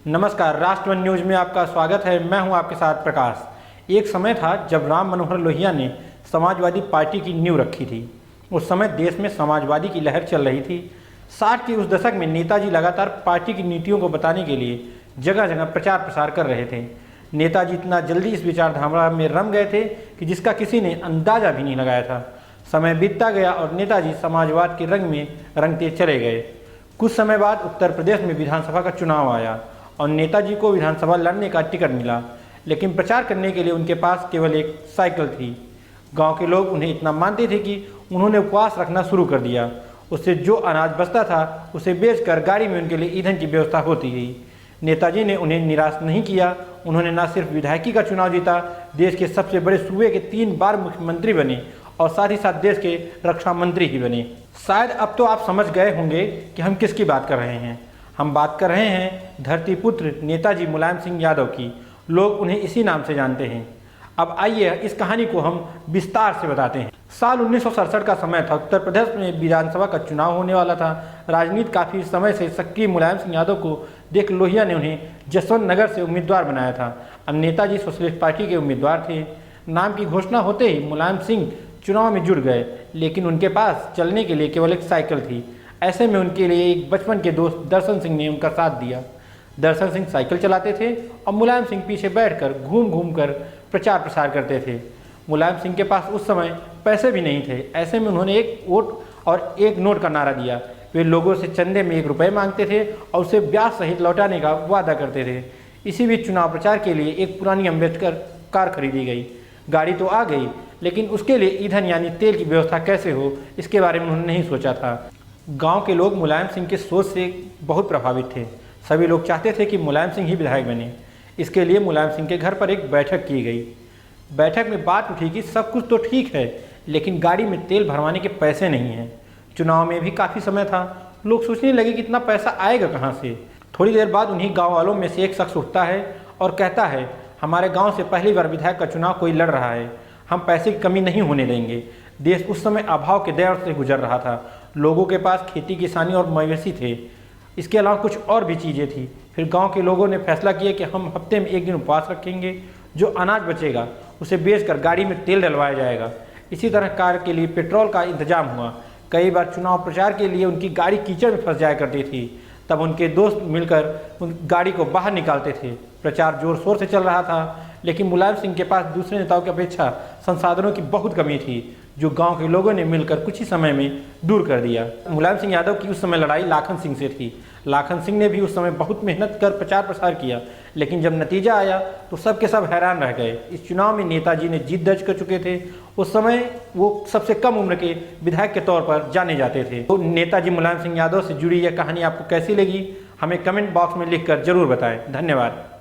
नमस्कार, राष्ट्रवन न्यूज में आपका स्वागत है। मैं हूं आपके साथ प्रकाश। एक समय था जब राम मनोहर लोहिया ने समाजवादी पार्टी की नींव रखी थी। उस समय देश में समाजवादी की लहर चल रही थी। 60 के उस दशक में नेताजी लगातार पार्टी की नीतियों को बताने के लिए जगह जगह प्रचार प्रसार कर रहे थे। नेताजी इतना जल्दी इस विचारधारा में रम गए थे कि जिसका किसी ने अंदाजा भी नहीं लगाया था। समय बीतता गया और नेताजी समाजवाद के रंग में रंगते चले गए। कुछ समय बाद उत्तर प्रदेश में विधानसभा का चुनाव आया और नेताजी को विधानसभा लड़ने का टिकट मिला, लेकिन प्रचार करने के लिए उनके पास केवल एक साइकिल थी। गांव के लोग उन्हें इतना मानते थे कि उन्होंने उपवास रखना शुरू कर दिया। उससे जो अनाज बचता था उसे बेचकर गाड़ी में उनके लिए ईंधन की व्यवस्था होती गई। नेताजी ने उन्हें निराश नहीं किया। उन्होंने न सिर्फ विधायकी का चुनाव जीता, देश के सबसे बड़े सूबे के 3 बार मुख्यमंत्री बने और साथ ही साथ देश के रक्षा मंत्री ही बने। शायद अब तो आप समझ गए होंगे कि हम किसकी बात कर रहे हैं। हम बात कर रहे हैं धरती पुत्र नेताजी मुलायम सिंह यादव की। लोग उन्हें इसी नाम से जानते हैं। अब आइए इस कहानी को हम विस्तार से बताते हैं। साल 1967 का समय था। उत्तर प्रदेश में विधानसभा का चुनाव होने वाला था। राजनीति काफ़ी समय से सक्रिय मुलायम सिंह यादव को देख लोहिया ने उन्हें जसवंत नगर से उम्मीदवार बनाया था। अब नेताजी सोशलिस्ट पार्टी के उम्मीदवार थे। नाम की घोषणा होते ही मुलायम सिंह चुनाव में जुड़ गए, लेकिन उनके पास चलने के लिए केवल एक साइकिल थी। ऐसे में उनके लिए एक बचपन के दोस्त दर्शन सिंह ने उनका साथ दिया। दर्शन सिंह साइकिल चलाते थे और मुलायम सिंह पीछे बैठकर घूम घूम कर प्रचार प्रसार करते थे। मुलायम सिंह के पास उस समय पैसे भी नहीं थे। ऐसे में उन्होंने एक वोट और एक नोट का नारा दिया। वे लोगों से चंदे में 1 रुपये मांगते थे और उसे ब्याज सहित लौटाने का वादा करते थे। इसी बीच चुनाव प्रचार के लिए एक पुरानी अम्बेडकर कार खरीदी गई। गाड़ी तो आ गई, लेकिन उसके लिए ईंधन यानी तेल की व्यवस्था कैसे हो, इसके बारे में उन्होंने नहीं सोचा था। गांव के लोग मुलायम सिंह की सोच से बहुत प्रभावित थे। सभी लोग चाहते थे कि मुलायम सिंह ही विधायक बने। इसके लिए मुलायम सिंह के घर पर एक बैठक की गई। बैठक में बात उठी कि सब कुछ तो ठीक है, लेकिन गाड़ी में तेल भरवाने के पैसे नहीं हैं। चुनाव में भी काफ़ी समय था। लोग सोचने लगे कि इतना पैसा आएगा कहाँ से। थोड़ी देर बाद उन्हीं गाँव वालों में से एक शख्स उठता है और कहता है, हमारे गाँव से पहली बार विधायक का चुनाव कोई लड़ रहा है। हम पैसे की कमी नहीं होने देंगे। देश उस समय अभाव के दौर से गुजर रहा था। लोगों के पास खेती किसानी और मवेशी थे। इसके अलावा कुछ और भी चीज़ें थी। फिर गांव के लोगों ने फैसला किया कि हम हफ्ते में 1 दिन उपवास रखेंगे। जो अनाज बचेगा उसे बेचकर गाड़ी में तेल डलवाया जाएगा। इसी तरह कार के लिए पेट्रोल का इंतजाम हुआ। कई बार चुनाव प्रचार के लिए उनकी गाड़ी कीचड़ में फंस जाया करती थी। तब उनके दोस्त मिलकर उन गाड़ी को बाहर निकालते थे। प्रचार जोर शोर से चल रहा था, लेकिन मुलायम सिंह के पास दूसरे नेताओं की अपेक्षा संसाधनों की बहुत कमी थी, जो गांव के लोगों ने मिलकर कुछ ही समय में दूर कर दिया। मुलायम सिंह यादव की उस समय लड़ाई लाखन सिंह से थी। लाखन सिंह ने भी उस समय बहुत मेहनत कर प्रचार प्रसार किया, लेकिन जब नतीजा आया तो सब के सब हैरान रह गए। इस चुनाव में नेताजी ने जीत दर्ज कर चुके थे। उस समय वो सबसे कम उम्र के विधायक के तौर पर जाने जाते थे। तो नेताजी मुलायम सिंह यादव से जुड़ी यह कहानी आपको कैसी लगी, हमें कमेंट बॉक्स में लिखकर जरूर बताएं। धन्यवाद।